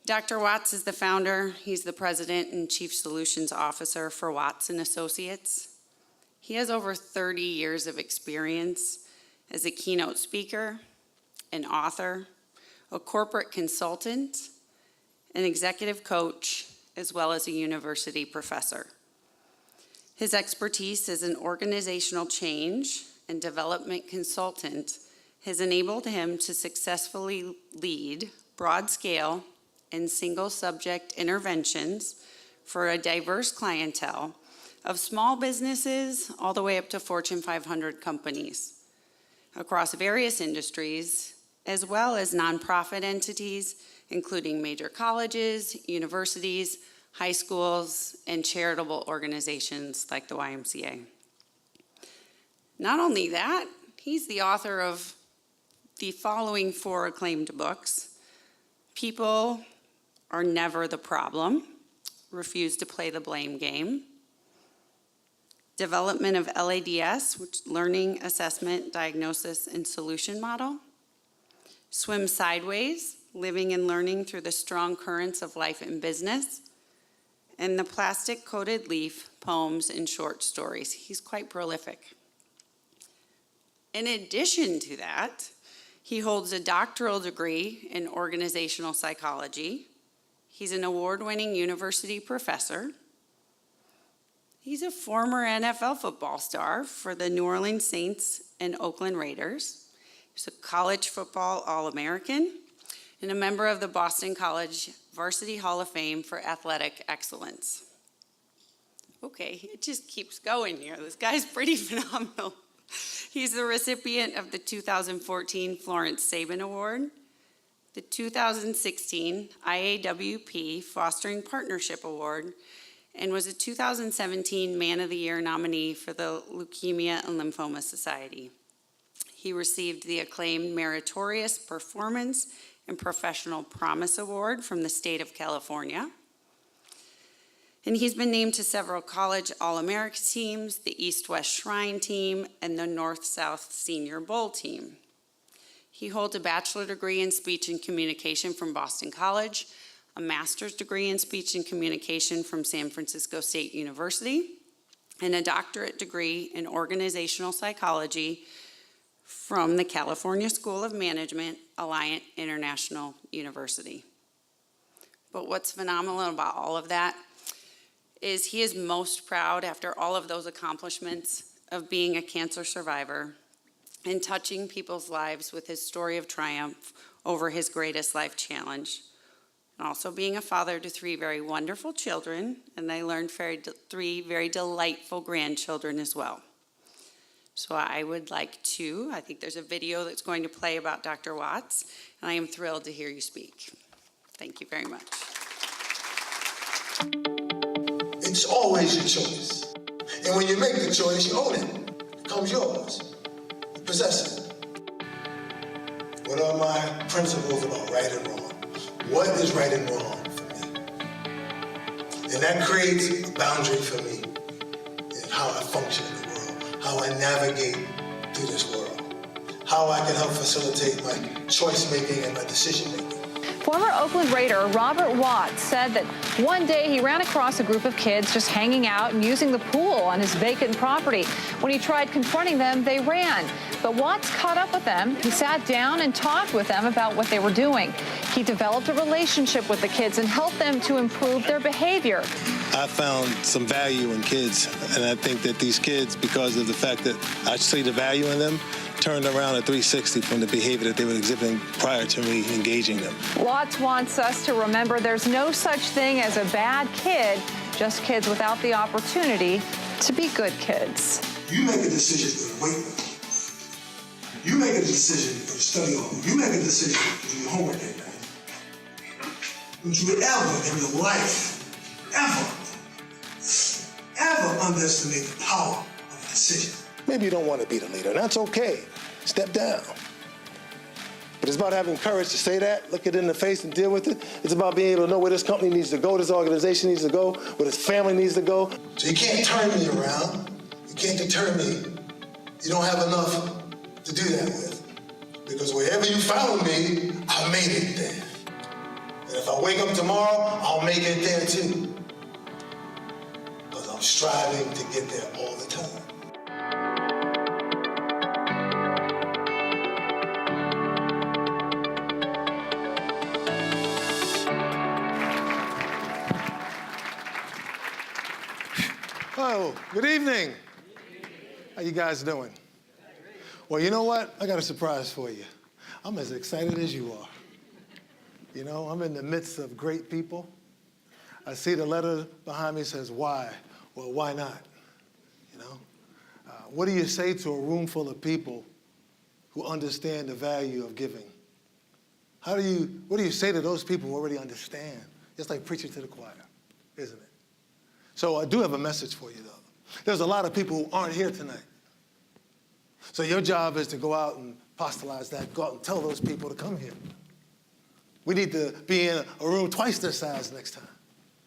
Dr. Watts is the founder. He's the president and chief solutions officer for Watts & Associates. He has over 30 years of experience as a keynote speaker, an author, a corporate consultant, an executive coach, as well as a university professor. His expertise as an organizational change and development consultant has enabled him to successfully lead broad-scale and single-subject interventions for a diverse clientele of small businesses all the way up to Fortune 500 companies across various industries, as well as nonprofit entities, including major colleges, universities, high schools, and charitable organizations like the YMCA. Not only that, he's the author of the following 4 acclaimed books: People Are Never the Problem, Refuse to Play the Blame Game, Development of LADS, which Learning, Assessment, Diagnosis, and Solution Model, Swim Sideways, Living and Learning Through the Strong Currents of Life and Business, and The Plastic Coated Leaf, Poems and Short Stories. He's quite prolific. In addition to that, he holds a doctoral degree in organizational psychology. He's an award-winning university professor. He's a former NFL football star for the New Orleans Saints and Oakland Raiders. He's a college football All-American and a member of the Boston College Varsity Hall of Fame for athletic excellence. Okay, it just keeps going here. This guy's pretty phenomenal. He's the recipient of the 2014 Florence Sabin Award, the 2016 IAWP Fostering Partnership Award, and was a 2017 Man of the Year nominee for the Leukemia and Lymphoma Society. He received the acclaimed Meritorious Performance and Professional Promise Award from the state of California. And he's been named to several college All-America teams, the East-West Shrine team, and the North-South Senior Bowl team. He holds a bachelor degree in speech and communication from Boston College, a master's degree in speech and communication from San Francisco State University, and a doctorate degree in organizational psychology from the California School of Management, Alliant International University. But what's phenomenal about all of that is he is most proud, after all of those accomplishments, of being a cancer survivor and touching people's lives with his story of triumph over his greatest life challenge. And also being a father to 3 very wonderful children, and I learned 3 very delightful grandchildren as well. So I think there's a video that's going to play about Dr. Watts, and I am thrilled to hear you speak. Thank you very much. It's always your choice. And when you make the choice, you own it. It becomes yours. You possess it. What are my principles about right and wrong? What is right and wrong for me? And that creates a boundary for me in how I function in the world, how I navigate through this world, how I can help facilitate my choice-making and my decision-making. Former Oakland Raider Robert Watts said that one day he ran across a group of kids just hanging out and using the pool on his vacant property. When he tried confronting them, they ran. But Watts caught up with them. He sat down and talked with them about what they were doing. He developed a relationship with the kids and helped them to improve their behavior. I found some value in kids, and I think that these kids, because of the fact that I see the value in them, turned around at 360 from the behavior that they were exhibiting prior to me engaging them. Watts wants us to remember there's no such thing as a bad kid, just kids without the opportunity to be good kids. You make a decision to wait. You make a decision to study hall. You make a decision to do your homework at night. Don't you ever in your life, ever underestimate the power of a decision. Maybe you don't want to be the leader, and that's okay. Step down. But it's about having courage to say that, look it in the face and deal with it. It's about being able to know where this company needs to go, this organization needs to go, where this family needs to go. So you can't turn me around. You can't deter me. You don't have enough to do that with. Because wherever you found me, I made it there. And if I wake up tomorrow, I'll make it there too. Because I'm striving to get there all the time. Oh, good evening. How you guys doing? Well, you know what? I got a surprise for you. I'm as excited as you are. You know, I'm in the midst of great people. I see the letter behind me says, why? Well, why not? You know? What do you say to a room full of people who understand the value of giving? What do you say to those people who already understand? It's like preaching to the choir, isn't it? So I do have a message for you, though. There's a lot of people who aren't here tonight. So your job is to go out and apostolize that, go out and tell those people to come here. We need to be in a room twice this size next time,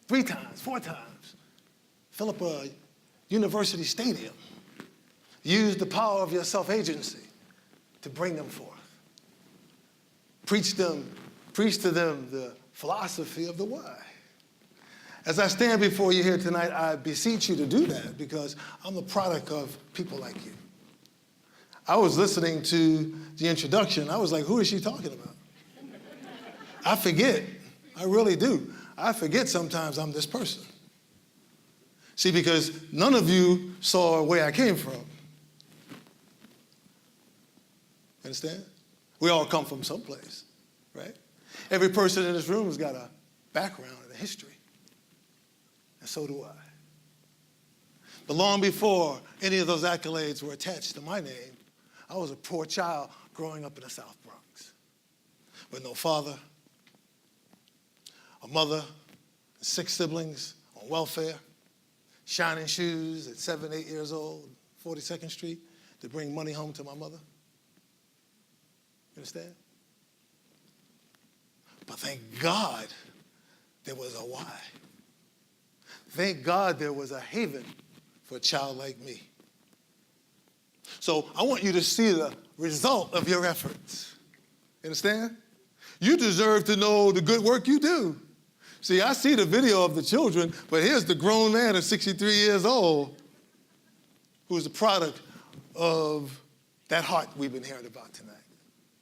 3 times, 4 times. Fill up a university stadium. Use the power of your self-agency to bring them forth. Preach to them the philosophy of the why. As I stand before you here tonight, I beseech you to do that because I'm the product of people like you. I was listening to the introduction. I was like, who is she talking about? I forget. I really do. I forget sometimes I'm this person. See, because none of you saw where I came from. Understand? We all come from someplace, right? Every person in this room has got a background and a history. And so do I. But long before any of those accolades were attached to my name, I was a poor child growing up in the South Bronx with no father, a mother, 6 siblings on welfare, shining shoes at 7, 8 years old, 42nd Street to bring money home to my mother. You understand? But thank God there was a why. Thank God there was a haven for a child like me. So I want you to see the result of your efforts. You understand? You deserve to know the good work you do. See, I see the video of the children, but here's the grown man of 63 years old who's a product of that heart we've been hearing about tonight,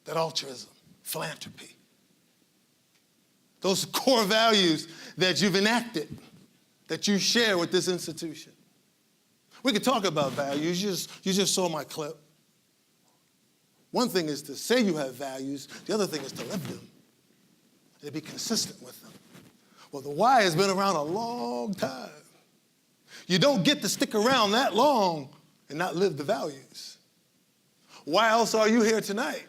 that altruism, philanthropy, those core values that you've enacted, that you share with this institution. We could talk about values. You just saw my clip. One thing is to say you have values. The other thing is to live them and to be consistent with them. Well, the why has been around a long time. You don't get to stick around that long and not live the values. Why else are you here tonight?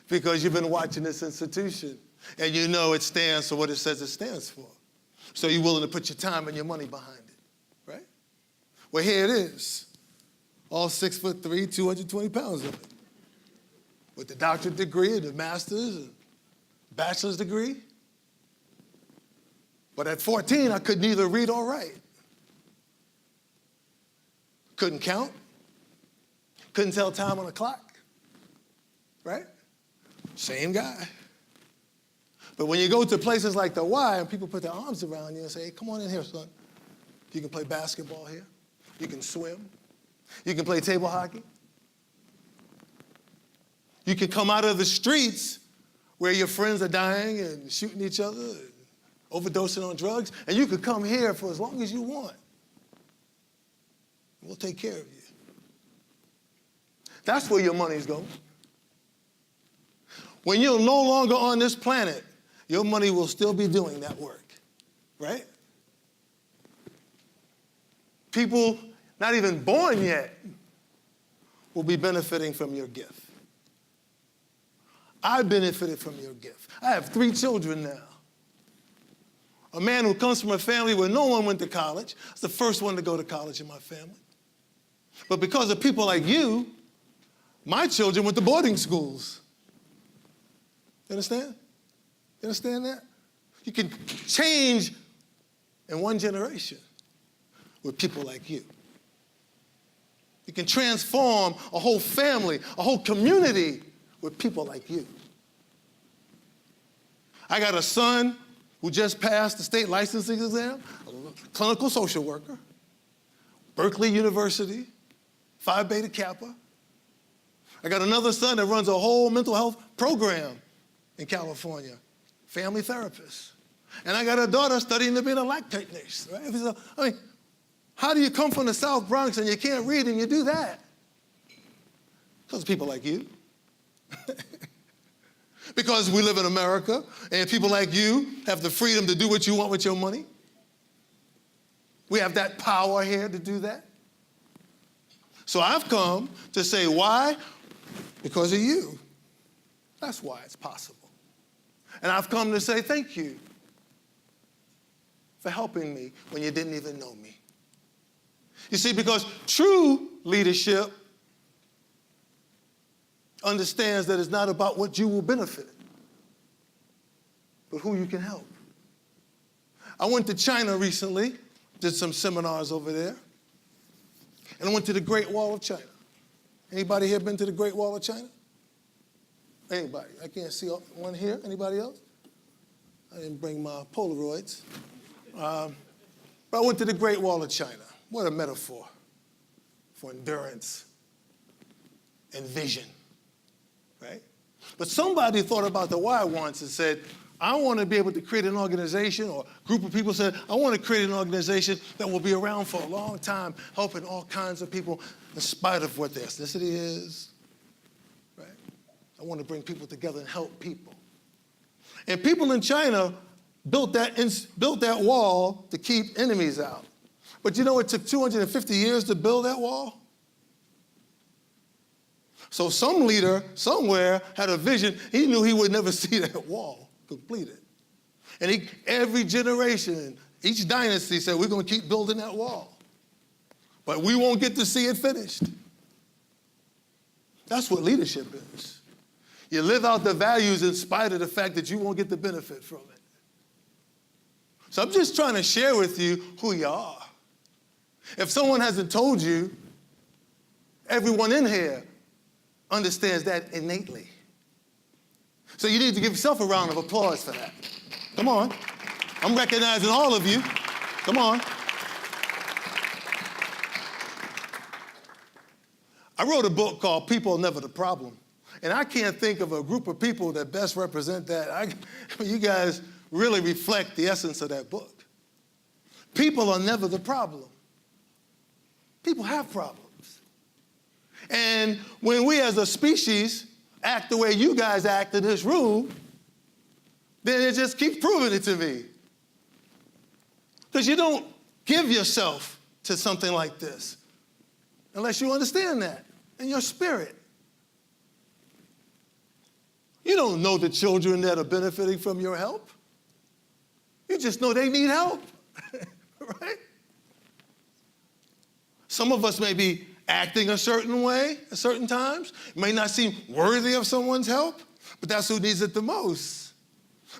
Because you've been watching this institution and you know it stands for what it says it stands for. So you're willing to put your time and your money behind it, right? Well, here it is, all 6'3", 220 pounds of it, with the doctorate degree and the master's and bachelor's degree. But at 14, I could neither read or write. Couldn't count, couldn't tell time on the clock, right? Same guy. But when you go to places like the Y and people put their arms around you and say, hey, come on in here, son. You can play basketball here. You can swim. You can play table hockey. You can come out of the streets where your friends are dying and shooting each other and overdosing on drugs, and you could come here for as long as you want. We'll take care of you. That's where your money's going. When you're no longer on this planet, your money will still be doing that work, right? People not even born yet will be benefiting from your gift. I benefited from your gift. I have 3 children now. A man who comes from a family where no one went to college. I was the first one to go to college in my family. But because of people like you, my children went to boarding schools. You understand? You understand that? You can change in one generation with people like you. You can transform a whole family, a whole community with people like you. I got a son who just passed the state licensing exam, a clinical social worker, Berkeley University, Phi Beta Kappa. I got another son that runs a whole mental health program in California, family therapist. And I got a daughter studying to be a lactate nurse. Right? So, I mean, how do you come from the South Bronx and you can't read and you do that? Because of people like you. Because we live in America and people like you have the freedom to do what you want with your money. We have that power here to do that. So I've come to say, why? Because of you. That's why it's possible. And I've come to say thank you for helping me when you didn't even know me. You see, because true leadership understands that it's not about what you will benefit, but who you can help. I went to China recently, did some seminars over there, and I went to the Great Wall of China. Anybody here been to the Great Wall of China? Anybody? I can't see one here. Anybody else? I didn't bring my Polaroids. But I went to the Great Wall of China. What a metaphor for endurance and vision, right? But somebody thought about the why once and said, I want to be able to create an organization, or a group of people said, I want to create an organization that will be around for a long time, helping all kinds of people in spite of what their ethnicity is, right? I want to bring people together and help people. And people in China built that wall to keep enemies out. But you know, it took 250 years to build that wall. So some leader somewhere had a vision. He knew he would never see that wall completed. And every generation, each dynasty said, we're going to keep building that wall. But we won't get to see it finished. That's what leadership is. You live out the values in spite of the fact that you won't get the benefit from it. So I'm just trying to share with you who you are. If someone hasn't told you, everyone in here understands that innately. So you need to give yourself a round of applause for that. Come on. I'm recognizing all of you. Come on. I wrote a book called People Are Never the Problem. And I can't think of a group of people that best represent that. You guys really reflect the essence of that book. People are never the problem. People have problems. And when we as a species act the way you guys act in this room, then it just keeps proving it to me. Because you don't give yourself to something like this unless you understand that in your spirit. You don't know the children that are benefiting from your help. You just know they need help, right? Some of us may be acting a certain way at certain times. It may not seem worthy of someone's help, but that's who needs it the most.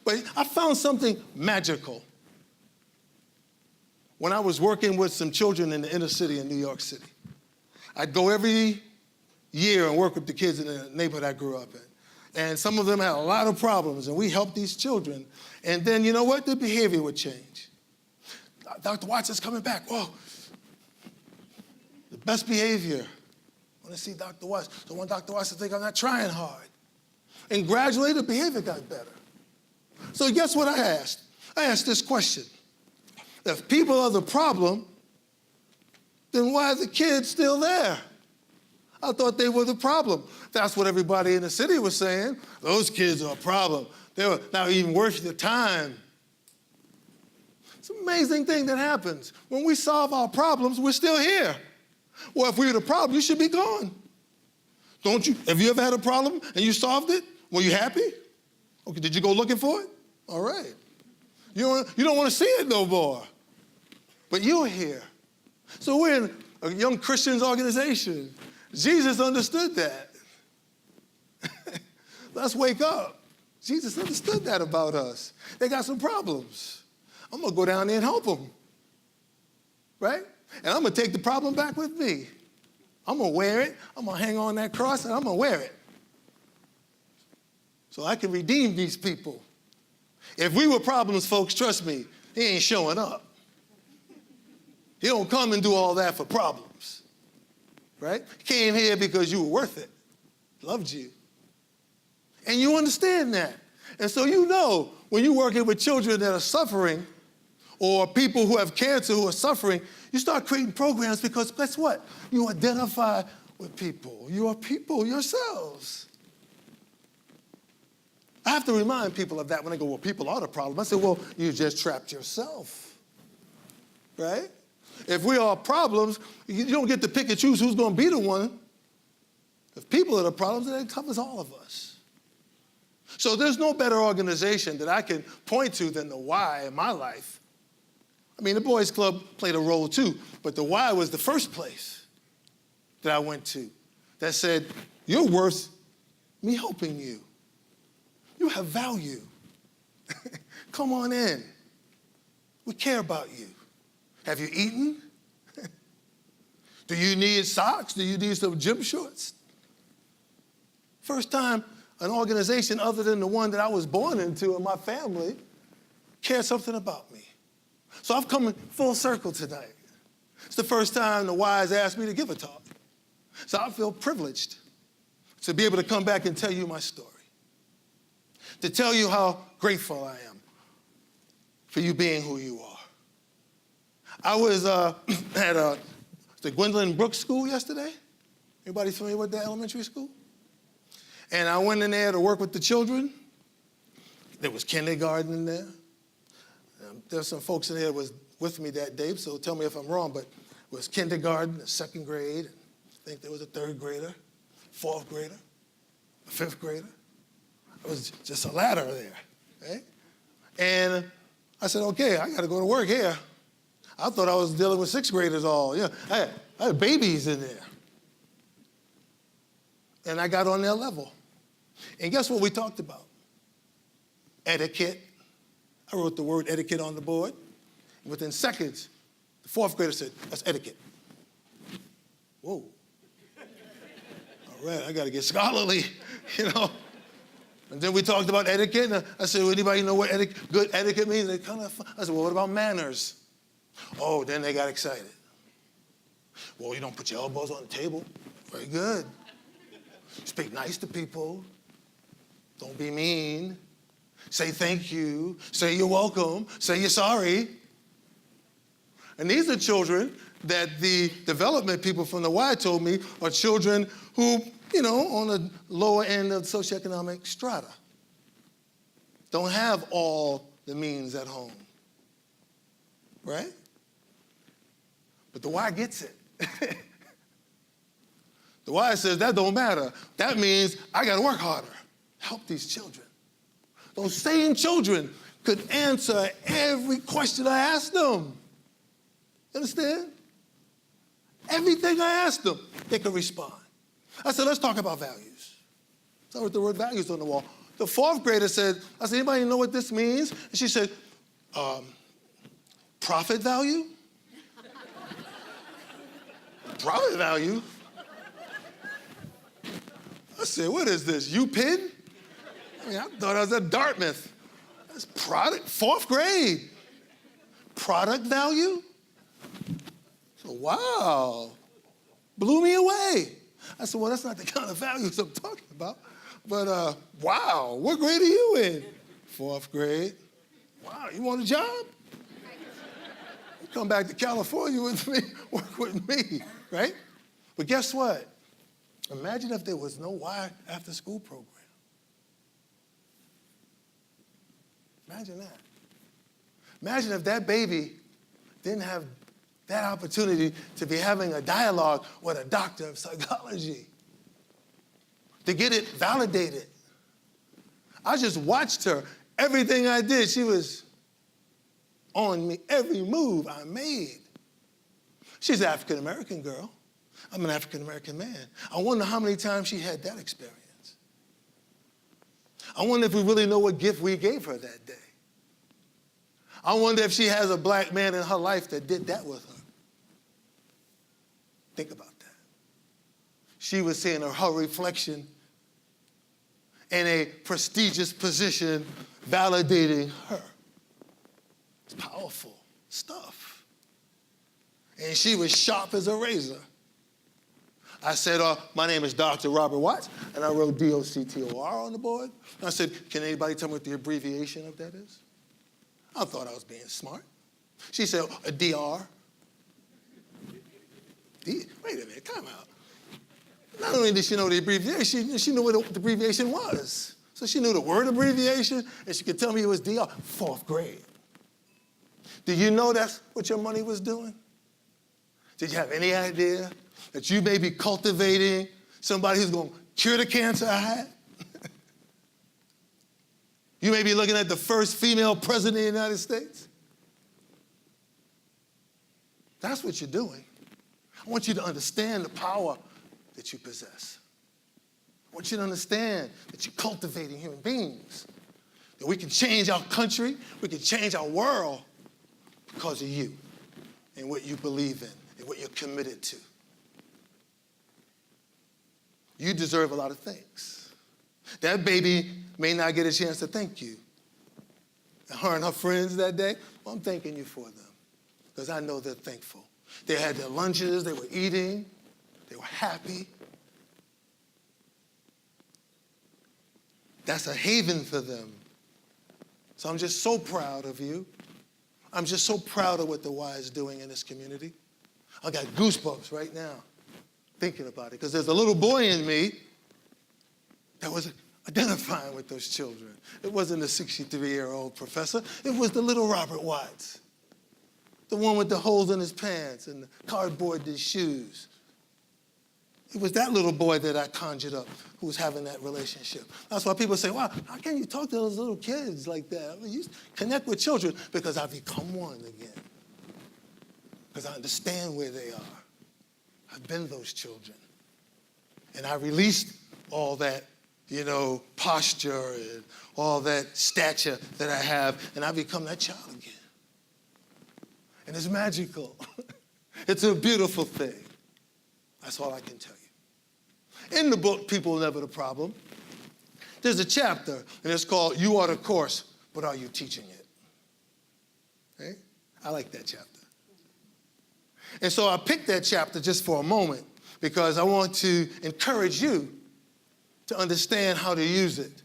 But I found something magical when I was working with some children in the inner city in New York City. I'd go every year and work with the kids in the neighborhood I grew up in. And some of them had a lot of problems, and we helped these children. And then, you know what? Their behavior would change. Dr. Watts is coming back. Whoa. The best behavior. I want to see Dr. Watts. Don't want Dr. Watts to think I'm not trying hard. And gradually, the behavior got better. So guess what I asked? I asked this question. If people are the problem, then why are the kids still there? I thought they were the problem. That's what everybody in the city was saying. Those kids are a problem. They were not even worth the time. It's an amazing thing that happens. When we solve our problems, we're still here. Well, if we were the problem, you should be gone. Don't you? Have you ever had a problem and you solved it? Were you happy? Okay, did you go looking for it? All right. You don't want to see it no more. But you're here. So we're in a young Christians organization. Jesus understood that. Let's wake up. Jesus understood that about us. They got some problems. I'm going to go down there and help them. Right? And I'm going to take the problem back with me. I'm going to wear it. I'm going to hang on that cross, and I'm going to wear it. So I can redeem these people. If we were problems, folks, trust me, he ain't showing up. He don't come and do all that for problems, right? He came here because you were worth it, loved you. And you understand that. And so you know when you're working with children that are suffering or people who have cancer who are suffering, you start creating programs because guess what? You identify with people. You are people yourselves. I have to remind people of that when they go, well, people are the problem. I say, well, you just trapped yourself, right? If we are problems, you don't get to pick and choose who's going to be the one. If people are the problems, then it covers all of us. So there's no better organization that I can point to than the Y in my life. I mean, the Boys Club played a role too, but the Y was the first place that I went to that said, you're worth me helping you. You have value. Come on in. We care about you. Have you eaten? Do you need socks? Do you need some gym shorts? First time an organization other than the one that I was born into in my family cared something about me. So I've come full circle tonight. It's the first time the Y's asked me to give a talk. So I feel privileged to be able to come back and tell you my story. To tell you how grateful I am for you being who you are. I was at the Gwendolyn Brooks School yesterday. Anybody familiar with that elementary school? And I went in there to work with the children. There was kindergarten in there. There's some folks in there that was with me that day, so tell me if I'm wrong, but it was kindergarten, the second grade. I think there was a third grader, fourth grader, a fifth grader. It was just a ladder there, right? And I said, okay, I got to go to work here. I thought I was dealing with sixth graders all. Yeah, I had babies in there. And I got on their level. And guess what we talked about? Etiquette. I wrote the word etiquette on the board. And within seconds, the fourth grader said, that's etiquette. Whoa. All right, I got to get scholarly, you know. And then we talked about etiquette, and I said, well, anybody know what good etiquette means? They kind of, I said, well, what about manners? Oh, then they got excited. Well, you don't put your elbows on the table. Very good. Speak nice to people. Don't be mean. Say thank you. Say you're welcome. Say you're sorry. And these are children that the development people from the Y told me are children who, you know, on the lower end of socioeconomic strata. Don't have all the means at home. Right? But the Y gets it. The Y says that don't matter. That means I got to work harder. Help these children. Those same children could answer every question I asked them. You understand? Everything I asked them, they could respond. I said, let's talk about values. So I wrote the word values on the wall. The fourth grader said, I said, anybody know what this means? And she said, profit value? Profit value? I said, what is this, UPenn? I mean, I thought I was at Dartmouth. That's product, fourth grade. Product value? So, wow, blew me away. I said, well, that's not the kind of values I'm talking about. But, wow, what grade are you in? Fourth grade. Wow, you want a job? You come back to California with me, work with me, right? But guess what? Imagine if there was no Y after school program. Imagine that. Imagine if that baby didn't have that opportunity to be having a dialogue with a doctor of psychology, to get it validated. I just watched her. Everything I did, she was on me, every move I made. She's an African-American girl. I'm an African-American man. I wonder how many times she had that experience. I wonder if we really know what gift we gave her that day. I wonder if she has a black man in her life that did that with her. Think about that. She was seeing her reflection in a prestigious position, validating her. It's powerful stuff. And she was sharp as a razor. I said, my name is Dr. Robert Watts, and I wrote D-O-C-T-O-R on the board. And I said, can anybody tell me what the abbreviation of that is? I thought I was being smart. She said, a DR. Wait a minute, time out. Not only did she know the abbreviation, she knew what the abbreviation was. So she knew the word abbreviation, and she could tell me it was DR. 4th grade. Do you know that's what your money was doing? Did you have any idea that you may be cultivating somebody who's going to cure the cancer I had? You may be looking at the first female president of the United States. That's what you're doing. I want you to understand the power that you possess. I want you to understand that you're cultivating human beings, that we can change our country, we can change our world because of you and what you believe in and what you're committed to. You deserve a lot of things. That baby may not get a chance to thank you. And her and her friends that day, well, I'm thanking you for them because I know they're thankful. They had their lunches, they were eating, they were happy. That's a haven for them. So I'm just so proud of you. I'm just so proud of what the Y is doing in this community. I got goosebumps right now thinking about it because there's a little boy in me that was identifying with those children. It wasn't a 63-year-old professor. It was the little Robert Watts, the one with the holes in his pants and the cardboard in his shoes. It was that little boy that I conjured up who was having that relationship. That's why people say, wow, how can you talk to those little kids like that? I mean, you connect with children because I've become one again. Because I understand where they are. I've been those children. And I released all that, posture and all that stature that I have, and I become that child again. And it's magical. It's a beautiful thing. That's all I can tell you. In the book, People Never the Problem, there's a chapter, and it's called You Are the Course, But Are You Teaching It? Okay? I like that chapter. And so I picked that chapter just for a moment because I want to encourage you to understand how to use it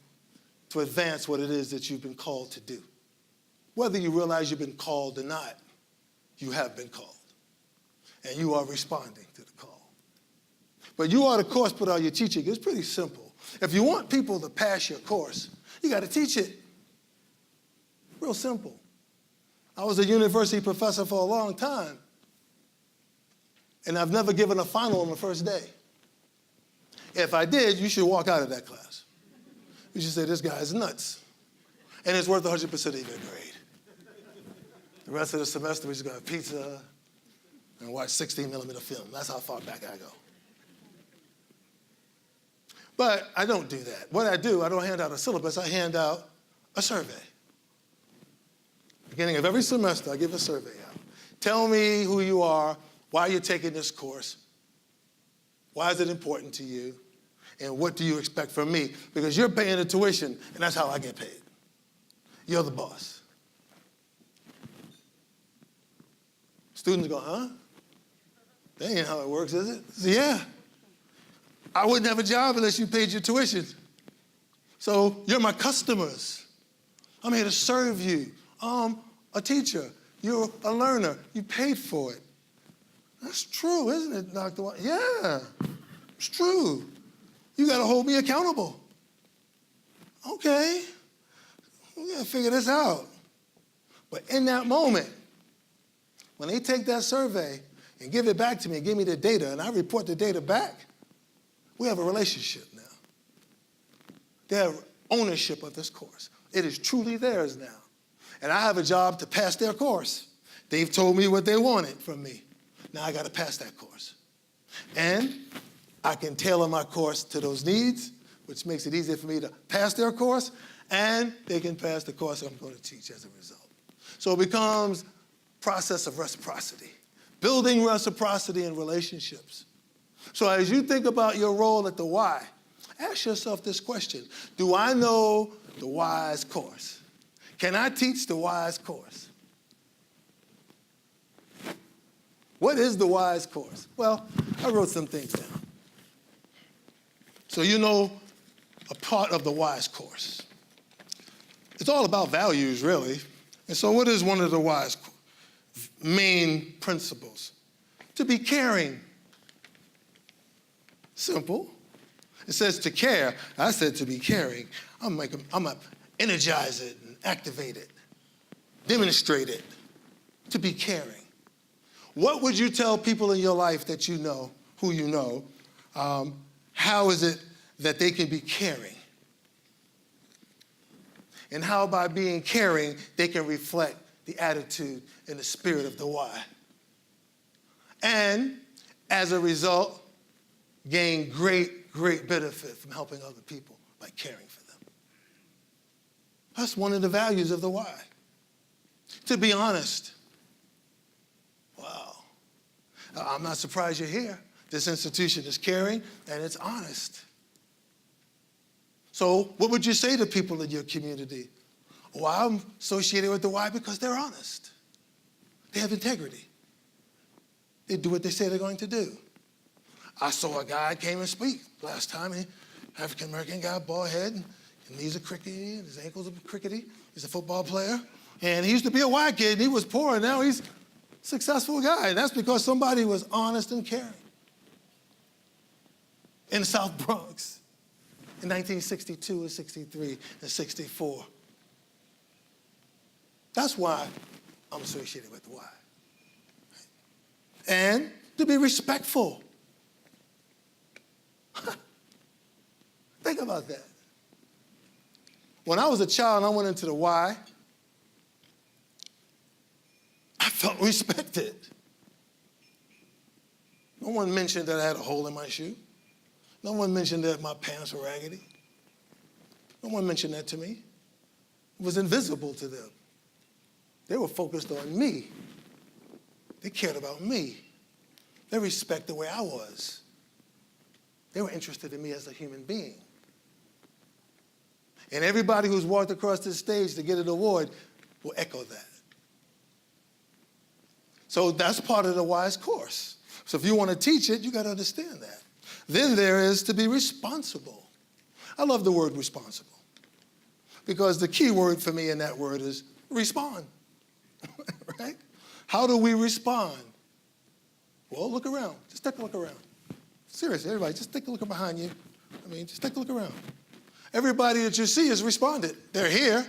to advance what it is that you've been called to do. Whether you realize you've been called or not, you have been called. And you are responding to the call. But you are the course, but are you teaching? It's pretty simple. If you want people to pass your course, you got to teach it. Real simple. I was a university professor for a long time, and I've never given a final on the first day. If I did, you should walk out of that class. You should say, this guy is nuts. And it's worth 100% of your grade. The rest of the semester, we're just going to have pizza and watch 16mm film. That's how far back I go. But I don't do that. What I do, I don't hand out a syllabus. I hand out a survey. Beginning of every semester, I give a survey out. Tell me who you are, why you're taking this course, why is it important to you, and what do you expect from me? Because you're paying the tuition, and that's how I get paid. You're the boss. Students go, huh? That ain't how it works, is it? I say, yeah. I wouldn't have a job unless you paid your tuition. So you're my customers. I'm here to serve you. I'm a teacher. You're a learner. You paid for it. That's true, isn't it, Dr. White? Yeah, it's true. You got to hold me accountable. Okay, we got to figure this out. But in that moment, when they take that survey and give it back to me, give me the data, and I report the data back, we have a relationship now. They have ownership of this course. It is truly theirs now. And I have a job to pass their course. They've told me what they wanted from me. Now I got to pass that course. And I can tailor my course to those needs, which makes it easier for me to pass their course, and they can pass the course I'm going to teach as a result. So it becomes a process of reciprocity, building reciprocity in relationships. So as you think about your role at the Y, ask yourself this question. Do I know the Y's course? Can I teach the WISE course? What is the WISE course? Well, I wrote some things down. So you know a part of the WISE course. It's all about values, really. And so what is one of the WISE main principles? To be caring. Simple. It says to care. I said to be caring. I'm gonna energize it and activate it, demonstrate it, to be caring. What would you tell people in your life that you know, who you know, how is it that they can be caring? And how by being caring, they can reflect the attitude and the spirit of the why. And as a result, gain great benefit from helping other people by caring for them. That's one of the values of the why. To be honest. Wow. I'm not surprised you're here. This institution is caring and it's honest. So what would you say to people in your community? Well, I'm associated with the why because they're honest. They have integrity. They do what they say they're going to do. I saw a guy came and speak last time, African-American guy, bald head, and knees are crickety, and his ankles are crickety. He's a football player. And he used to be a white kid, and he was poor, and now he's a successful guy. And that's because somebody was honest and caring. In the South Bronx, in 1962 and 63 and 64. That's why I'm associated with the why. And to be respectful. Think about that. When I was a child and I went into the Y, I felt respected. No one mentioned that I had a hole in my shoe. No one mentioned that my pants were raggedy. No one mentioned that to me. It was invisible to them. They were focused on me. They cared about me. They respected the way I was. They were interested in me as a human being. And everybody who's walked across this stage to get an award will echo that. So that's part of the WISE course. So if you want to teach it, you got to understand that. Then there is to be responsible. I love the word responsible because the key word for me in that word is respond, right? How do we respond? Well, look around. Just take a look around. Seriously, everybody, just take a look behind you. Just take a look around. Everybody that you see has responded. They're here.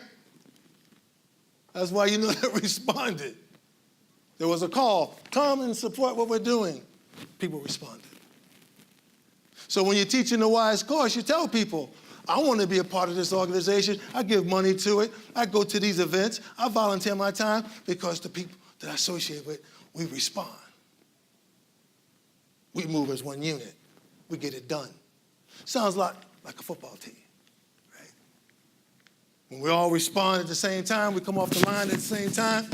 That's why you know they responded. There was a call, come and support what we're doing. People responded. So when you're teaching the WISE course, you tell people, I want to be a part of this organization. I give money to it. I go to these events. I volunteer my time because the people that I associate with, we respond. We move as one unit. We get it done. Sounds a lot like a football team, right? When we all respond at the same time, we come off the line at the same time,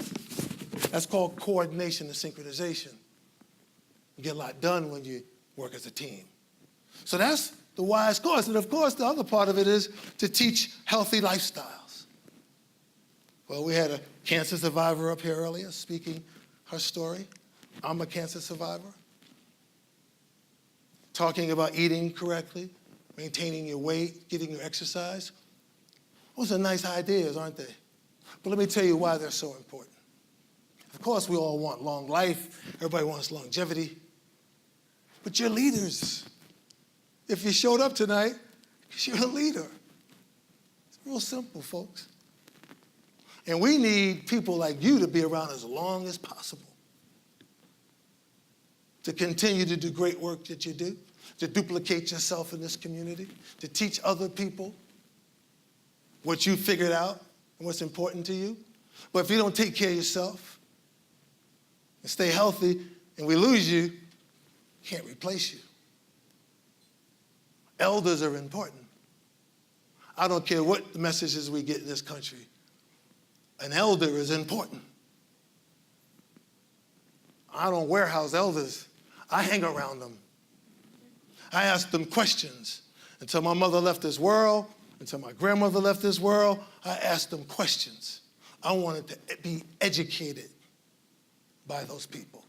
that's called coordination and synchronization. You get a lot done when you work as a team. So that's the WISE course. And of course, the other part of it is to teach healthy lifestyles. Well, we had a cancer survivor up here earlier speaking her story. I'm a cancer survivor. Talking about eating correctly, maintaining your weight, getting your exercise. Those are nice ideas, aren't they? But let me tell you why they're so important. Of course, we all want long life. Everybody wants longevity. But you're leaders. If you showed up tonight, you're a leader. It's real simple, folks. And we need people like you to be around as long as possible. To continue to do great work that you do, to duplicate yourself in this community, to teach other people what you figured out and what's important to you. But if you don't take care of yourself and stay healthy and we lose you, can't replace you. Elders are important. I don't care what the messages we get in this country. An elder is important. I don't warehouse elders. I hang around them. I ask them questions. Until my mother left this world, until my grandmother left this world, I asked them questions. I wanted to be educated by those people.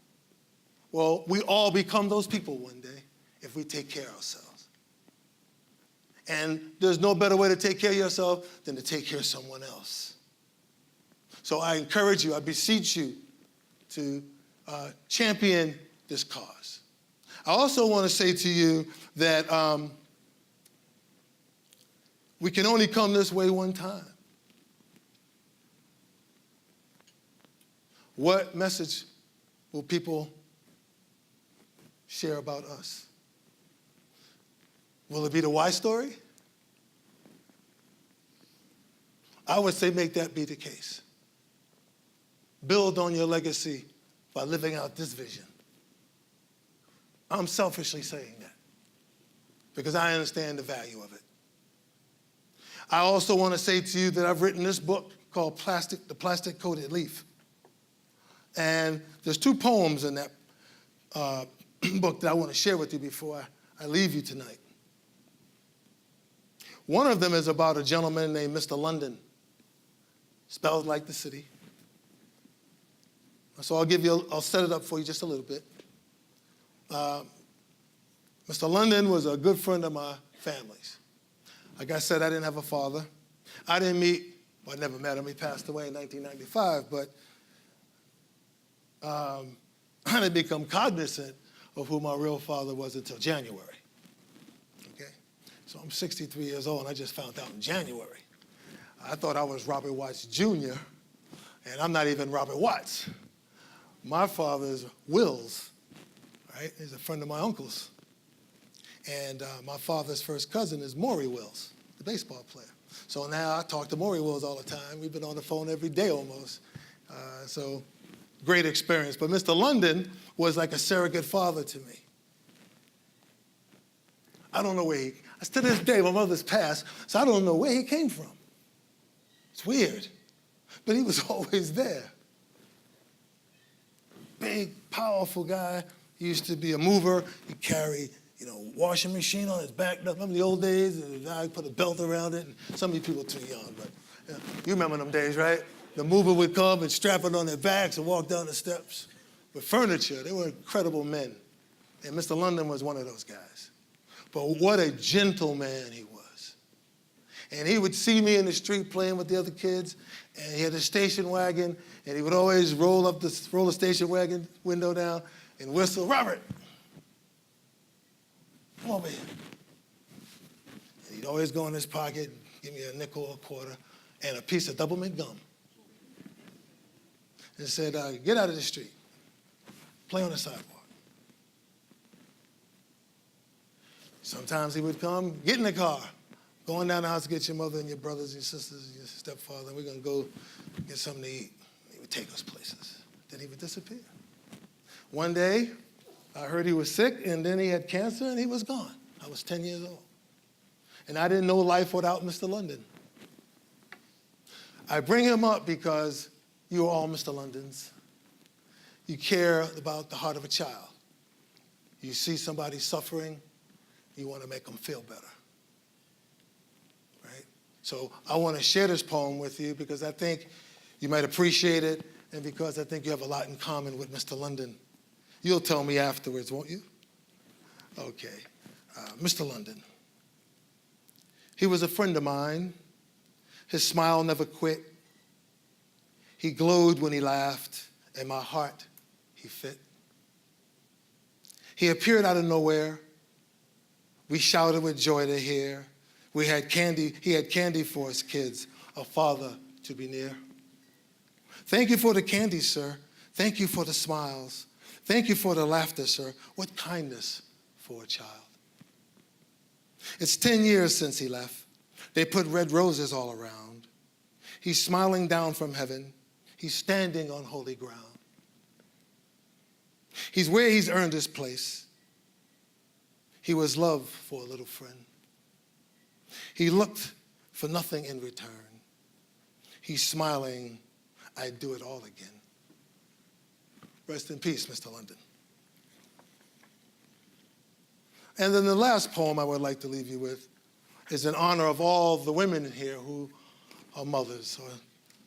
Well, we all become those people one day if we take care of ourselves. And there's no better way to take care of yourself than to take care of someone else. So I encourage you, I beseech you to champion this cause. I also want to say to you that we can only come this way one time. What message will people share about us? Will it be the why story? I would say make that be the case. Build on your legacy by living out this vision. I'm selfishly saying that because I understand the value of it. I also want to say to you that I've written this book called The Plastic Coated Leaf. And there's 2 poems in that book that I want to share with you before I leave you tonight. One of them is about a gentleman named Mr. London, spelled like the city. So I'll set it up for you just a little bit. Mr. London was a good friend of my family's. Like I said, I didn't have a father. I never met him. He passed away in 1995, but I didn't become cognizant of who my real father was until January. Okay? So I'm 63 years old, and I just found out in January. I thought I was Robert Watts Jr., and I'm not even Robert Watts. My father's Wills, right? He's a friend of my uncle's. And my father's first cousin is Maury Wills, the baseball player. So now I talk to Maury Wills all the time. We've been on the phone every day almost. So great experience. But Mr. London was like a surrogate father to me. I don't know where to this day, my mother's passed, so I don't know where he came from. It's weird. But he was always there. Big, powerful guy. He used to be a mover. He carried, washing machine on his back. Remember the old days? The guy put a belt around it. And some of you people are too young, but you remember them days, right? The mover would come and strap it on their backs and walk down the steps with furniture. They were incredible men. And Mr. London was one of those guys. But what a gentleman he was. And he would see me in the street playing with the other kids, and he had a station wagon, and he would always roll the station wagon window down and whistle, "Robert, come over here." And he'd always go in his pocket, give me a nickel or a quarter, and a piece of double mint gum. And said, "Get out of the street. Play on the sidewalk." Sometimes he would come, "Get in the car. Going down the house to get your mother and your brothers and your sisters and your stepfather, and we're going to go get something to eat." He would take us places. Then he would disappear. One day, I heard he was sick, and then he had cancer, and he was gone. I was 10 years old. And I didn't know life without Mr. London. I bring him up because you are all Mr. Londons. You care about the heart of a child. You see somebody suffering, you want to make them feel better. Right? So I want to share this poem with you because I think you might appreciate it, and because I think you have a lot in common with Mr. London. You'll tell me afterwards, won't you? Okay. Mr. London. He was a friend of mine. His smile never quit. He glowed when he laughed, and my heart he fit. He appeared out of nowhere. We shouted with joy to hear. He had candy for us kids, a father to be near. Thank you for the candy, sir. Thank you for the smiles. Thank you for the laughter, sir. What kindness for a child. It's 10 years since he left. They put red roses all around. He's smiling down from heaven. He's standing on holy ground. He's where he's earned his place. He was love for a little friend. He looked for nothing in return. He's smiling, I'd do it all again. Rest in peace, Mr. London. And then the last poem I would like to leave you with is in honor of all the women here who are mothers, or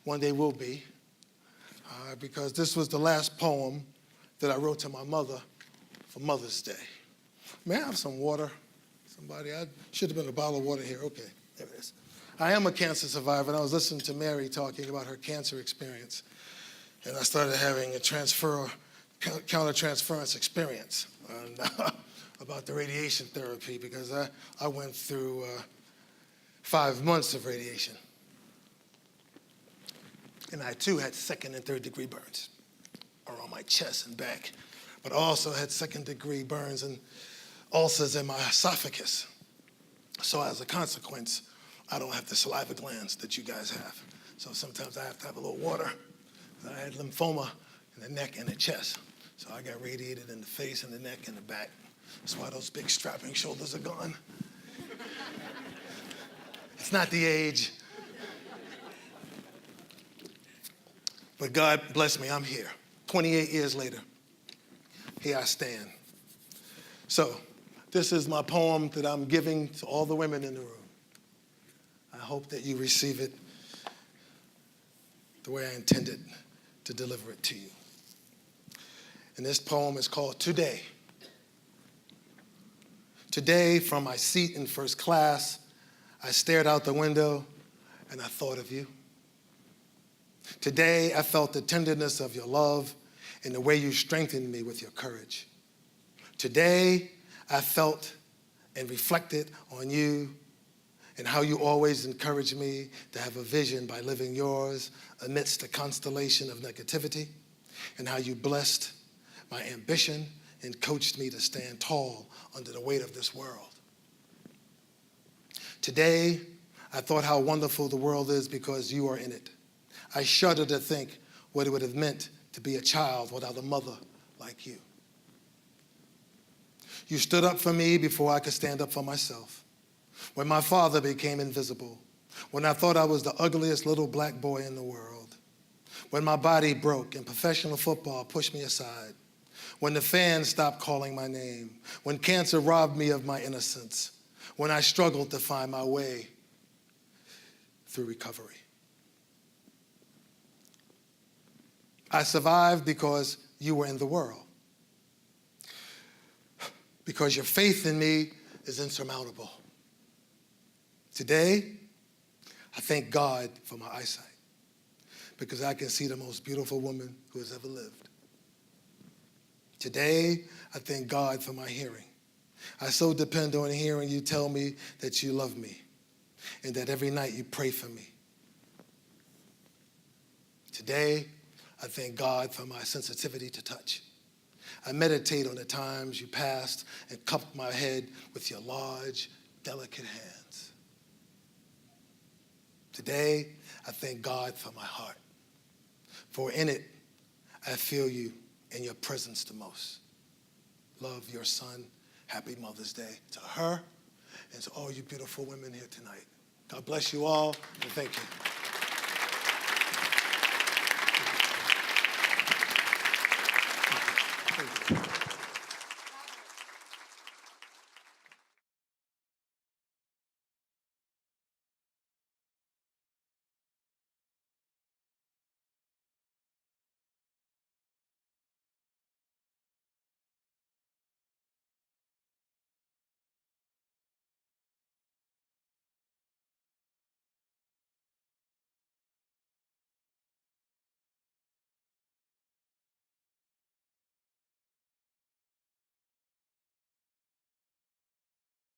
one day will be, because this was the last poem that I wrote to my mother for Mother's Day. May I have some water? Somebody, I should have been a bottle of water here. Okay, there it is. I am a cancer survivor, and I was listening to Mary talking about her cancer experience, and I started having a counter-transference experience about the radiation therapy, because I went through 5 months of radiation. And I, too, had second and third degree burns around my chest and back, but also had second-degree burns and ulcers in my esophagus. So as a consequence, I don't have the saliva glands that you guys have. So sometimes I have to have a little water. I had lymphoma in the neck and the chest. So I got radiated in the face and the neck and the back. That's why those big strapping shoulders are gone. It's not the age. But God bless me, I'm here. 28 years later, here I stand. So this is my poem that I'm giving to all the women in the room. I hope that you receive it the way I intended to deliver it to you. And this poem is called Today. Today, from my seat in first class, I stared out the window and I thought of you. Today, I felt the tenderness of your love and the way you strengthened me with your courage. Today, I felt and reflected on you and how you always encouraged me to have a vision by living yours amidst a constellation of negativity, and how you blessed my ambition and coached me to stand tall under the weight of this world. Today, I thought how wonderful the world is because you are in it. I shudder to think what it would have meant to be a child without a mother like you. You stood up for me before I could stand up for myself. When my father became invisible, when I thought I was the ugliest little black boy in the world, when my body broke and professional football pushed me aside, when the fans stopped calling my name, when cancer robbed me of my innocence, when I struggled to find my way through recovery. I survived because you were in the world, because your faith in me is insurmountable. Today, I thank God for my eyesight, because I can see the most beautiful woman who has ever lived. Today, I thank God for my hearing. I so depend on hearing you tell me that you love me and that every night you pray for me. Today, I thank God for my sensitivity to touch. I meditate on the times you passed and cupped my head with your large, delicate hands. Today, I thank God for my heart, for in it, I feel you and your presence the most. Love, your son. Happy Mother's Day to her and to all you beautiful women here tonight. God bless you all, and thank you. Thank you.